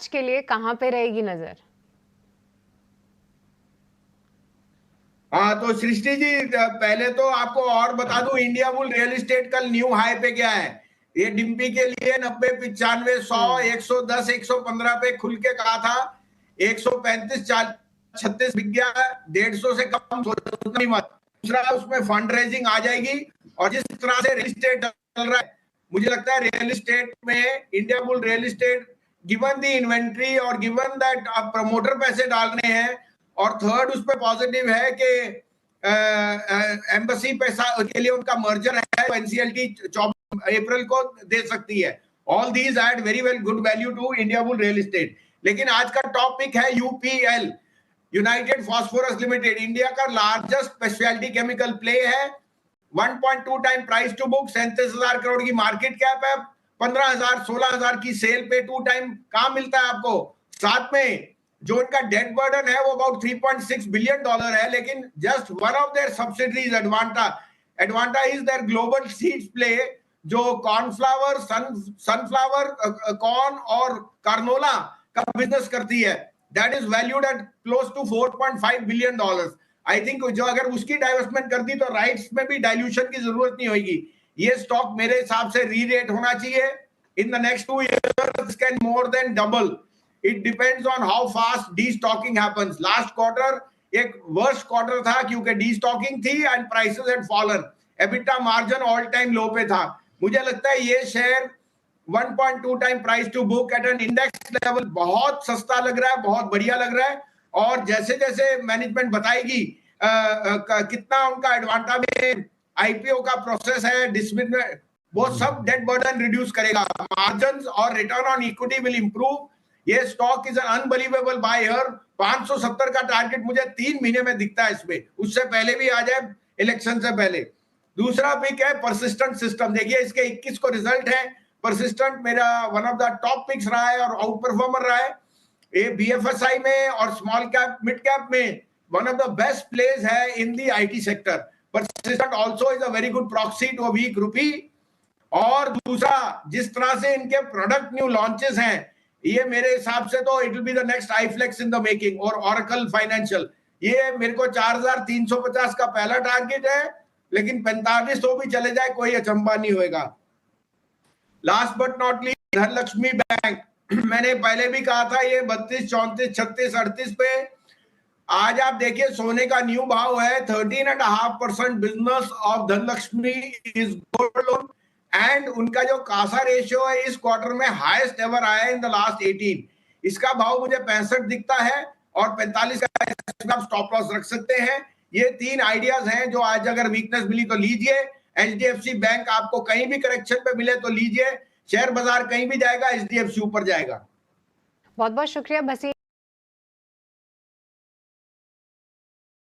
के लिए कहां पे रहेगी नजर? हाँ तो सृष्टि जी, पहले तो आपको और बता दूं, इंडिया बुल रियल एस्टेट कल न्यू हाई पे गया है। ये डिम्पी के लिए 90, 95, 100, 110, 115 पे खुल के कहा था। 135, 36 बिक गया। 150 से कम सोचना ही मत। दूसरा, उसमें फंड रेजिंग आ जाएगी। और जिस तरह से रियल एस्टेट चल रहा है, मुझे लगता है रियल एस्टेट में India bull real estate, given the inventory और गिवन दैट आप प्रमोटर पैसे डाल रहे हैं, और थर्ड उस पर पॉजिटिव है कि एम्बेसी पैसा के लिए उनका मर्जर है, एनसीएलटी 24 अप्रैल को दे सकती है। All these add very well good value to India bull real Estate. लेकिन आज का टॉपिक है UPL, United Phosphorus Limited, India का लार्जेस्ट स्पेशलिटी केमिकल प्ले है। 1.2 time price to book, 37,000 crore की मार्केट कैप है। 15,000 16,000 की सेल पे 2 टाइम काम मिलता है आपको। साथ में जो इनका डेट बर्डन है वो अबाउट $3.6 बिलियन है। लेकिन just one of their subsidiaries Advanta is their global seeds play, जो कॉर्नफ्लावर, सनफ्लावर, कॉर्न और कार्नोला का बिजनेस करती है। That is valued at close to $4.5 billion. I think जो अगर उसकी डाइवर्समेंट कर दी तो राइट्स में भी डाइल्यूशन की जरूरत नहीं होगी। ये स्टॉक मेरे हिसाब से री रेट होना चाहिए। In the next 2 years can more than double. It depends on how fast destocking happens. Last quarter एक वर्स्ट क्वार्टर था क्योंकि destocking थी and prices had fallen. EBITDA margin all time low पे था। मुझे लगता है ये share 1.2 time price to book at an index level बहुत सस्ता लग रहा है, बहुत बढ़िया लग रहा है। और जैसे जैसे मैनेजमेंट बताएगी कितना उनका एडवांटा में आईपीओ का प्रोसेस है, डिसमिस में, वो सब डेट बर्डन रिड्यूस करेगा। मार्जिन और return on equity will improve. ये stock is an unbelievable buy here. 570 का टारगेट मुझे 3 महीने में दिखता है इसमें, उससे पहले भी आ जाए, इलेक्शन से पहले। दूसरा पिक है परसिस्टेंट सिस्टम। देखिए इसके 21 को रिजल्ट है। परसिस्टेंट मेरा one of the top picks रहा है और आउट परफॉर्मर रहा है। ये बीएफएसआई में और स्मॉल कैप मिड कैप में one of the best place है in the IT sector. Persistent also is a very good proxy to a weak rupee. और दूसरा, जिस तरह से इनके प्रोडक्ट न्यू लॉन्चेस हैं, ये मेरे हिसाब से तो it will be the next iflex in the making. और ओरेकल फाइनेंशियल, ये मेरे को 4,350 का पहला टारगेट है, लेकिन 4500 भी चले जाए कोई अचंबा नहीं होगा। Last but not least, Dhanlaxmi bank. मैंने पहले भी कहा था ये 32, 34, 36, 38 पे। आज आप देखिए सोने का न्यू भाव है 13.5% business of Dhanlaxmi is gold loan. And उनका जो कासा रेशियो है इस क्वार्टर में हाईएस्ट एवर आया है इन द लास्ट 18। इसका भाव मुझे 65 दिखता है और 45 का आप स्टॉप लॉस रख सकते हैं। ये 3 आइडियाज हैं जो आज अगर वीकनेस मिली तो लीजिए। एचडीएफसी बैंक आपको कहीं भी करेक्शन पे मिले तो लीजिए। शेयर बाजार कहीं भी जाएगा, एचडीएफसी ऊपर जाएगा। बहुत बहुत शुक्रिया भसीन।